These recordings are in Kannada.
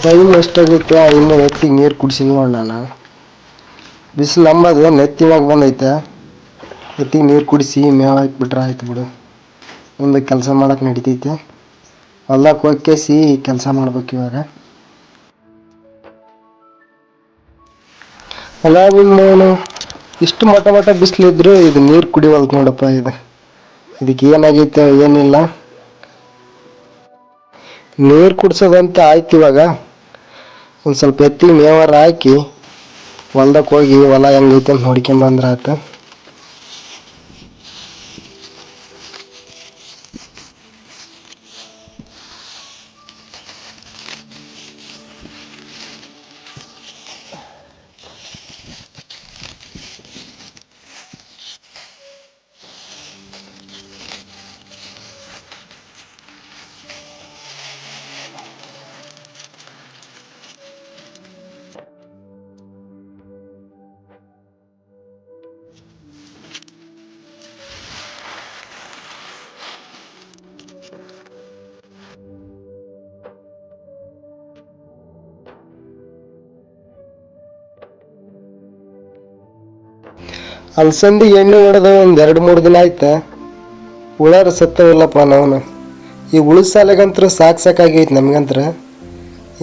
ಟೈಮ್ ಎಷ್ಟಾಗೈತೆ ಇನ್ನು ಎತ್ತಿಗೆ ನೀರು ಕುಡಿಸಿಲ್ಲ ನಾನು. ಬಿಸಿಲು ನಂಬದು ನೆತ್ತಿನಾಗ ಬಂದೈತೆ. ಎತ್ತಿಗೆ ನೀರು ಕುಡಿಸಿ ಮೇವು ಹಾಕ್ಬಿಟ್ರೆ ಆಯ್ತು ಬಿಡು. ಮುಂದೆ ಕೆಲಸ ಮಾಡೋಕೆ ನಡಿತೈತೆ. ಹೊಲ್ದಕ್ಕೆ ಹೋಗ್ಕೇಸಿ ಕೆಲಸ ಮಾಡ್ಬೇಕು ಇವಾಗ. ಅಲ್ಲ ನಾನು ಇಷ್ಟು ಮಟ ಬಿಸಿಲಿದ್ರು ಇದು ನೀರು ಕುಡಿವಲ್ತು ನೋಡಪ್ಪ. ಇದಕ್ಕೆ ಏನಾಗೈತೆ ಏನಿಲ್ಲ. ನೀರು ಕುಡ್ಸೋದಂತ ಆಯ್ತು. ಇವಾಗ ಒಂದು ಸ್ವಲ್ಪ ಎತ್ತಿಗೆ ಮೇವಾರ ಹಾಕಿ ಹೊಲ್ದಕ್ಕೆ ಹೋಗಿ ಹೊಲ ಹೆಂಗೈತೆ ಅಂತ ನೋಡ್ಕೊಂಬಂದ್ರೆ ಆಯ್ತು. ಅಲಸಂದಿ ಎಣ್ಣೆ ಹೊಡೆದ ಒಂದು 2-3 ದಿನ ಆಯ್ತಾ. ಹುಳಾರ ಸತ್ತವಿಲ್ಲಪ್ಪ ನಾವು. ಈ ಉಳಿದ ಸಾಲಾಗಂತೂ ಸಾಕಾಗೈತಿ ನಮ್ಗಂತ್ರ.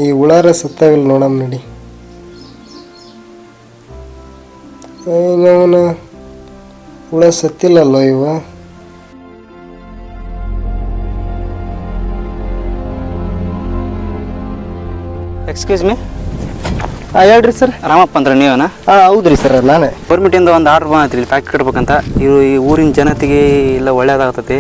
ಈ ಹುಳಾರ ಸತ್ತವಿಲ್ಲ ನೋಡಮ್ ನಡಿ. ಅವನ ಹುಳ ಸತ್ತಿಲ್ಲಲ್ಲ ಇವ. Excuse me. ಹೇಳ್ರಿ ಸರ್. ರಾಮಪ್ಪ ಅಂದ್ರೆ ನೀವೇನಾ? ಹೌದ್ರಿ ಸರ್, ನಾನೇ. ಗೌರ್ಮೆಂಟಿಂದ ಒಂದು ಆರ್ಡ್ರ್ ಬಂದೈತ್ರಿ ಫ್ಯಾಕ್ಟ್ರಿ ಕಟ್ಬೇಕಂತ. ಈ ಊರಿನ ಜನತೆಗೆ ಎಲ್ಲ ಒಳ್ಳೇದಾಗ್ತೈತಿ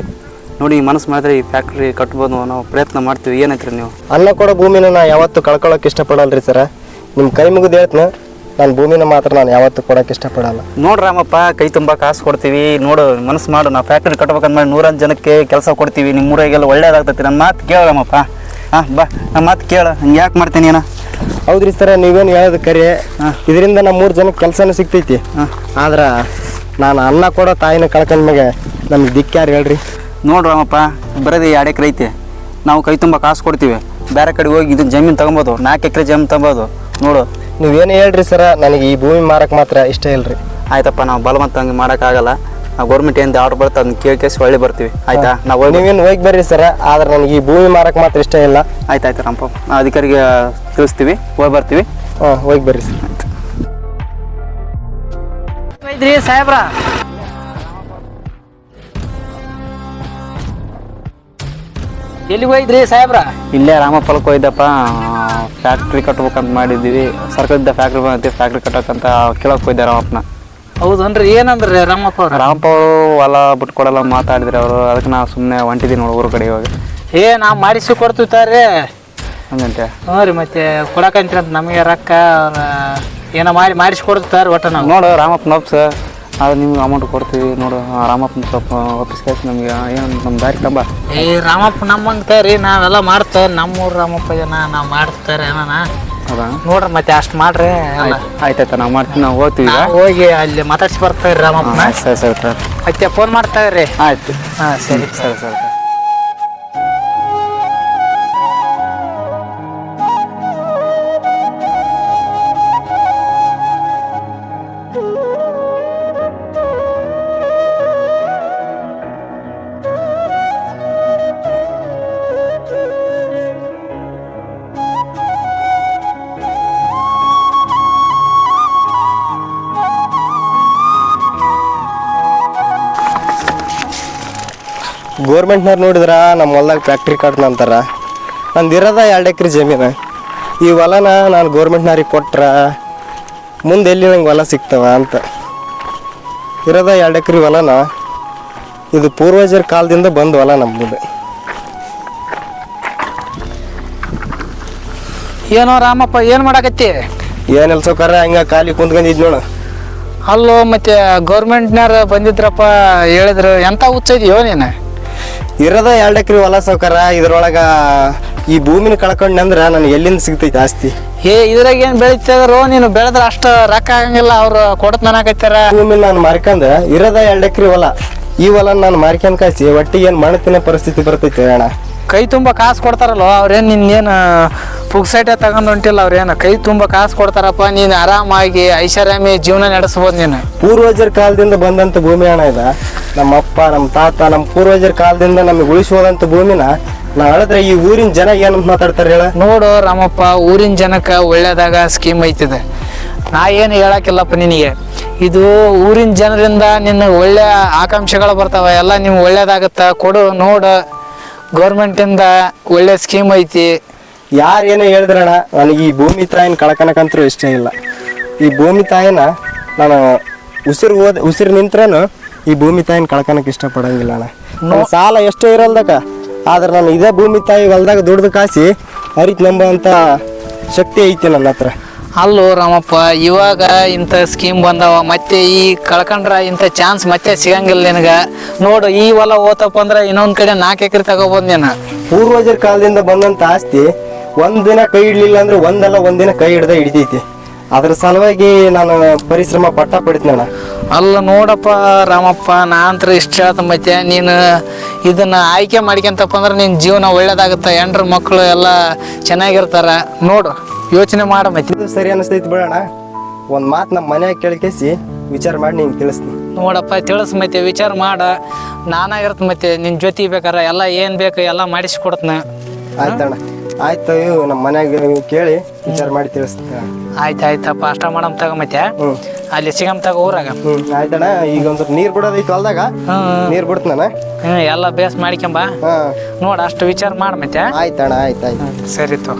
ನೋಡಿ. ಮನಸ್ಸು ಮಾಡಿದ್ರೆ ಈ ಫ್ಯಾಕ್ಟ್ರಿ ಕಟ್ಬೋದು ನಾವು ಪ್ರಯತ್ನ ಮಾಡ್ತೀವಿ. ಏನೈತ್ರಿ ನೀವು? ಅನ್ನ ಕೊಡೋ ಭೂಮಿನ ನಾ ಯಾವತ್ತೂ ಕಳ್ಕೊಳ್ಳೋಕೆ ಇಷ್ಟಪಡಲ್ರಿ ಸರ್. ನಿಮ್ಮ ಕೈ ಮುಗಿದು ಹೇಳ್ತೀನಿ, ನಾನು ಭೂಮಿನ ಮಾತ್ರ ನಾನು ಯಾವತ್ತೂ ಕೊಡೋಕೆ ಇಷ್ಟಪಡಲ್ಲ. ನೋಡ್ರಿ ರಾಮಪ್ಪ, ಕೈ ತುಂಬ ಕಾಸು ಕೊಡ್ತೀವಿ. ನೋಡು ಮನಸ್ಸು ಮಾಡು, ನಾವು ಫ್ಯಾಕ್ಟ್ರಿ ಕಟ್ಬೇಕಂತ ಮಾಡಿ 100 ಜನಕ್ಕೆ ಕೆಲಸ ಕೊಡ್ತೀವಿ. ನಿಮ್ಮ ಊರಿಗೆಲ್ಲ ಒಳ್ಳೇದಾಗ್ತೈತಿ. ನನ್ನ ಮಾತು ಕೇಳು ರಾಮಪ್ಪ. ಬಾ, ನಮ್ಮ ಮಾತು ಕೇಳು. ಹಂಗೆ ಯಾಕೆ ಮಾಡ್ತೀನಿ ಏನೋ? ಹೌದ್ರಿ ಸರ, ನೀವೇನು ಹೇಳೋದು ಕರೆ. ಇದರಿಂದ ನಮ್ಮ 3 ಜನಕ್ಕೆ ಕೆಲಸನೂ ಸಿಗ್ತೈತಿ. ಆದ್ರೆ ನಾನು ಅನ್ನ ಕೊಡೋ ತಾಯಿನ ಕಳ್ಕೊಂಡ್ಮೇಲೆ ನಮ್ಗೆ ದಿಕ್ಕ್ಯಾರು ಹೇಳ್ರಿ? ನೋಡ್ರಿ ರಾಮಪ್ಪ, ಬರೋದು 2 ಎಕರೆ ಐತಿ. ನಾವು ಕೈ ತುಂಬ ಕಾಸು ಕೊಡ್ತೀವಿ. ಬೇರೆ ಕಡೆ ಹೋಗಿ ಇದನ್ನ ಜಮೀನು ತೊಗೊಬೋದು. 4 ಎಕರೆ ಜಮೀನು ತೊಗೊಬೋದು. ನೋಡು ನೀವೇನು ಹೇಳ್ರಿ ಸರ, ನನಗೆ ಈ ಭೂಮಿ ಮಾರಕ್ಕೆ ಮಾತ್ರ ಇಷ್ಟ ಇಲ್ರಿ. ಆಯ್ತಪ್ಪ, ನಾವು ಬಲವಂತ ಹಂಗೆ ಮಾಡೋಕ್ಕಾಗಲ್ಲ. ನಾವು ಗೌರ್ಮೆಂಟ್ ಏನು ಆರ್ಡ್ರ್ ಬರುತ್ತೆ ಅದನ್ನ ಕೇಳಿಸಿ ಒಳ್ಳೆ ಬರ್ತೀವಿ. ಆಯ್ತಾ? ನಾವು ನೀವೇನು ಹೋಗಿ ಬರ್ರಿ ಸರ, ಆದ್ರೆ ನನಗೆ ಈ ಭೂಮಿ ಮಾರಕ್ಕೆ ಮಾತ್ರ ಇಷ್ಟ ಇಲ್ಲ. ಆಯ್ತಾಯ್ತು ರಾಮಪ್ಪ, ನಾವು ಅಧಿಕಾರಿಗೆ ತಿಳಿಸ್ತೀವಿ, ಹೋಗಿ ಬರ್ತೀವಿ. ಹೋಗಿ ಬರ್ರಿ ಸರ್. ಆಯ್ತು ಸಾಹೇಬ್ರ. ಎಲ್ಲಿಗೆ ಹೋಯ್ದ್ರಿ ಸಾಹೇಬ್ರ? ಇಲ್ಲೇ ರಾಮಪ್ಪಲಕ್ಕೆ ಹೋಯ್ದಪ್ಪ. ಫ್ಯಾಕ್ಟ್ರಿ ಕಟ್ಬೇಕಂತ ಮಾಡಿದ್ದೀವಿ. ಸರ್ಕಾರದಿಂದ ಫ್ಯಾಕ್ಟ್ರಿ ಬಂದೈತಿ, ಫ್ಯಾಕ್ಟ್ರಿ ಕಟ್ಟೋಕ್ಕಂತ ಕೇಳಕ್ಕೆ ಹೋಯ್ದೆ ರಾಮಪ್ಪನ. ಹೌದನ್ರಿ, ಏನಂದ್ರಿ ರಾಮಪ್ಪ ಅವ್ರು? ರಾಮಪ್ಪ ಅವರು ಹೊಲ ಬಿಟ್ಕೊಡಲ್ಲ ಮಾತಾಡಿದ್ರಿ ಅವರು. ಅದಕ್ಕೆ ನಾವು ಸುಮ್ಮನೆ ಹೊಂಟಿದ್ದೀವಿ ನೋಡಿ ಊರ ಕಡೆ ಇವಾಗ. ನಾವು ಮಾಡಿಸಿ ಕೊಡ್ತೀವಿ ತಾರ್ರಿ ಹಂಗಂತೆ. ಹ್ಞೂ ರೀ, ಮತ್ತೆ ಕೊಡಕಂತೀರಂತ ನಮಗೆ ರೊಕ್ಕ ಏನೋ ಮಾಡಿಸಿ ಕೊಡ್ತಾರೆ ಒಟ್ಟು. ನಾವು ನೋಡು ರಾಮಪ್ಪ ನಪ್ಸ, ಅದು ನಿಮ್ಗೆ ಅಮೌಂಟ್ ಕೊಡ್ತೀವಿ ನೋಡು. ರಾಮಪ್ಪನ ಸ್ವಲ್ಪ ಆಫೀಸ್ ಕಳಿಸಿ ನಮಗೆ ಏನು ನಮ್ಮ ದಾರಿ ಕಂಬ. ರಾಮಪ್ಪ ನಮ್ಮಂತ ಕರಿ, ನಾವೆಲ್ಲ ಮಾಡ್ತಾರೆ. ನಮ್ಮೂರು ರಾಮಪ್ಪ ಜನ ನಾವು ಮಾಡ್ತಾರೆ ಏನಾನ. ಹೌದಾ? ನೋಡ್ರಿ ಮತ್ತೆ ಅಷ್ಟು ಮಾಡ್ರಿ. ಆಯ್ತಾಯ್ತು, ನಾವು ಮಾಡ್ತೀವಿ. ನಾವು ಹೋಗ್ತೀವಿ, ಹೋಗಿ ಅಲ್ಲಿ ಮಾತಾಡ್ಸಿ ಬರ್ತಾವ್ರಿ ರಾಮಪ್ಪನ. ಸರಿ ಸರಿ ಸರ್. ಮತ್ತೆ ಫೋನ್ ಮಾಡ್ತಾವ್ರಿ. ಆಯ್ತು. ಸರಿ ಸರಿ ಸರಿ. ಗೋರ್ಮೆಂಟ್ನವ್ರು ನೋಡಿದ್ರೆ ನಮ್ಮ ಹೊಲ್ದಾಗ ಫ್ಯಾಕ್ಟ್ರಿ ಕಟ್ನ ಅಂತಾರೆ. ನಂದು ಇರೋದ 2 ಎಕರೆ ಜಮೀನು. ಈ ಹೊಲನ ನಾನು ಗೋರ್ಮೆಂಟ್ನವ್ರಿಗೆ ಕೊಟ್ರೆ ಮುಂದೆ ಎಲ್ಲಿ ನಂಗೆ ಹೊಲ ಸಿಗ್ತವ ಅಂತ. ಇರೋದ 2 ಎಕರೆ ಹೊಲನ. ಇದು ಪೂರ್ವಜರ ಕಾಲದಿಂದ ಬಂದು ಹೊಲ ನಮ್ಮದು. ಏನೋ ರಾಮಪ್ಪ, ಏನು ಮಾಡಕತ್ತಿ? ಏನೆಲ್ಲ ಸೌಕರ್ಯ ಹಂಗೆ ಖಾಲಿ ಕುಂತ್ಕೊಂಡಿದ್ದು ನೋಡು. ಅಲ್ಲೋ ಮತ್ತೆ ಗೌರ್ಮೆಂಟ್ನವ್ರು ಬಂದಿದ್ರಪ್ಪ, ಹೇಳಿದ್ರು. ಎಂಥ ಹುಚ್ಚಿದ್ಯೋ ನೀನು? ಇರೋದ 2 ಎಕರೆ ಹೊಲ ಸೌಕರ್ಯ. ಇದ್ರೊಳಗೆ ಈ ಭೂಮಿನ ಕಳ್ಕೊಂಡ್ನಂದ್ರೆ ನನಗೆ ಎಲ್ಲಿಂದ ಸಿಗ್ತೈತೆ ಆಸ್ತಿ? ಇದ್ರಾಗ ಏನು ಬೆಳಿತಿದ್ರು? ನೀನು ಬೆಳೆದ್ರೆ ಅಷ್ಟು ರೊಕ್ಕ ಆಗಂಗಿಲ್ಲ, ಅವ್ರು ಕೊಡತ್ ನನಕತ್ತಾರ. ಭೂಮಿ ನಾನು ಮಾರ್ಕಂದ್ರೆ ಇರೋದ 2 ಎಕರೆ ಹೊಲ. ಈ ಹೊಲ ನಾನು ಮಾರ್ಕೊಂಡ್ ಕಾಯಿಸಿ ಒಟ್ಟಿಗೆ ಏನು ಮಣ್ಣು ತಿನ್ನೋ ಪರಿಸ್ಥಿತಿ ಬರ್ತೈತೆ ಅಣ್ಣ. ಕೈ ತುಂಬ ಕಾಸು ಕೊಡ್ತಾರಲ್ವ ಅವ್ರೇನು ನಿನ್ನೇನು ಪುಕ್ಸೈಟೆ ತಗೊಂಡು ಹೊಂಟಿಲ್ಲ ಅವ್ರೇನು ಕೈ ತುಂಬ ಕಾಸು ಕೊಡ್ತಾರಪ್ಪ, ನೀನು ಆರಾಮಾಗಿ ಐಷಾರಾಮಿ ಜೀವನ ನಡೆಸ್ಬೋದು ನೀನು. ಪೂರ್ವಜರ ಕಾಲದಿಂದ ಬಂದಂಥ ಭೂಮಿ ಅಣ್ಣ ಇದ. ನಮ್ಮ ಅಪ್ಪ, ನಮ್ಮ ತಾತ, ನಮ್ಮ ಪೂರ್ವಜರ ಕಾಲದಿಂದ ನಮಗೆ ಉಳಿಸೋದಂಥ ಭೂಮಿನ ನಾ ಹೇಳಿದ್ರೆ ಈ ಊರಿನ ಜನ ಏನಂತ ಮಾತಾಡ್ತಾರೆ ಹೇಳ? ನೋಡು ರಾಮಪ್ಪ, ಊರಿನ ಜನಕ್ಕೆ ಒಳ್ಳೇದಾಗ ಸ್ಕೀಮ್ ಐತಿದೆ. ನಾ ಏನು ಹೇಳಕ್ಕಿಲ್ಲಪ್ಪ ನಿನಗೆ. ಇದು ಊರಿನ ಜನರಿಂದ ನಿನ್ನ ಒಳ್ಳೆ ಆಕಾಂಕ್ಷೆಗಳು ಬರ್ತಾವೆ, ಎಲ್ಲ ನಿಮ್ಗೆ ಒಳ್ಳೇದಾಗತ್ತ. ಕೊಡು ನೋಡು, ಗೌರ್ಮೆಂಟಿಂದ ಒಳ್ಳೆ ಸ್ಕೀಮ್ ಐತಿ. ಯಾರು ಏನೇ ಹೇಳಿದ್ರಣ್ಣ, ನನಗೆ ಈ ಭೂಮಿ ತಾಯಿನ ಕಳ್ಕೊಳಕಂತರೂ ಇಷ್ಟ ಇಲ್ಲ. ಈ ಭೂಮಿ ತಾಯಿನ ನಾನು ಉಸಿರು ನಿಂತ್ರನು ಈ ಭೂಮಿ ತಾಯಿನ ಕಳ್ಕೊಳಕ್ಕೆ ಇಷ್ಟಪಡಂಗಿಲ್ಲ ಅಣ್ಣ. ನನ್ನ ಸಾಲ ಎಷ್ಟೋ ಇರಲ್ದಕ್ಕ, ಆದ್ರೆ ನಾನು ಇದೇ ಭೂಮಿ ತಾಯಿ ಹೊಲ್ದಾಗ ದುಡ್ದು ಕಾಸಿ ಹರಿತ್ ನಂಬುವಂಥ ಶಕ್ತಿ ಐತಿ ನನ್ನ ಹತ್ರ. ಅಲ್ಲೋ ರಾಮಪ್ಪ, ಇವಾಗ ಇಂಥ ಸ್ಕೀಮ್ ಬಂದವ, ಮತ್ತೆ ಈ ಕಳ್ಕೊಂಡ್ರ ಇಂಥ ಚಾನ್ಸ್ ಮತ್ತೆ ಸಿಗಂಗಿಲ್ಲ ನಿನಗೆ. ನೋಡು, ಈ ಹೊಲ ಓತಪ್ಪ ಅಂದ್ರೆ ಇನ್ನೊಂದು ಕಡೆ 4 ಎಕರೆ ತಗೋಬೋದು ನೀನು. ಪೂರ್ವಜರ ಕಾಲದಿಂದ ಬಂದಂಥ ಆಸ್ತಿ ಒಂದಿನ ಕೈ ಇಡ್ಲಿಲ್ಲ ಅಂದ್ರೆ ಒಂದಿನ ಕೈ ಹಿಡ್ದ ಹಿಡಿತೈತಿ. ಅದ್ರ ಸಲುವಾಗಿ ನಾನು ಪರಿಶ್ರಮ ಪಡ್ತೀನಣ್ಣ. ಅಲ್ಲ ನೋಡಪ್ಪ ರಾಮಪ್ಪ, ನಾ ಅಂತ ಇಷ್ಟ ಹೇಳ್ತ, ಮತ್ತೆ ನೀನು ಇದನ್ನ ಆಯ್ಕೆ ಮಾಡ್ಕೊಂತಪ್ಪ ಅಂದ್ರೆ ನಿನ್ನ ಜೀವನ ಒಳ್ಳೇದಾಗುತ್ತೆ, ಹೆಂಡ್ರು ಮಕ್ಕಳು ಎಲ್ಲ ಚೆನ್ನಾಗಿರ್ತಾರ. ನೋಡು, ಯೋಚನೆ ಮಾಡ. ಮತ್ತೆ ಇದು ಸರಿ ಅನಿಸ್ತೈತಿ ಬಿಡೋಣ. ಒಂದು ಮಾತು ನಮ್ಮ ಮನ್ಯಾಗ ಕೇಳಿಕೇಸಿ ವಿಚಾರ ಮಾಡಿ ನಿಂಗೆ ತಿಳಿಸ್ತೀನಿ. ನೋಡಪ್ಪ, ತಿಳಿಸ್ ಮತ್ತೆ ವಿಚಾರ ಮಾಡ. ನಾನಾಗಿರ್ತ ಮತ್ತೆ ನಿನ್ನ ಜೊತೆ ಬೇಕಾರ ಎಲ್ಲ ಏನು ಬೇಕು ಎಲ್ಲ ಮಾಡಿಸ್ಕೊಡ್ತೀನಿ. ಆಯ್ತಣ್ಣ, ಆಯ್ತು. ನಮ್ಮ ಮನ್ಯಾಗ ಕೇಳಿ ವಿಚಾರ ಮಾಡಿ ತಿಳಿಸ್ತೀನಿ. ಆಯ್ತಪ್ಪ, ಅಷ್ಟ ಮಾಡಮ್ ತಗೋ. ಮತ್ತೆ ಅಲ್ಲಿ ಸಿಗಮ್ ತಗೋ ಊರಾಗ. ಆಯ್ತಣ್ಣ. ಈಗ ಒಂದು ಸ್ವಲ್ಪ ನೀರು ಬಿಡೋದೈತಿ ಹೊಲ್ದಾಗ, ನೀರು ಬಿಡ್ತಾನ. ಎಲ್ಲ ಬೇಸ್ ಮಾಡ್ಕೊಂಬ. ನೋಡ, ಅಷ್ಟು ವಿಚಾರ ಮಾಡ. ಮತ್ತೆ ಆಯ್ತಣ್ಣ, ಆಯ್ತು. ಸರಿ ತೋ.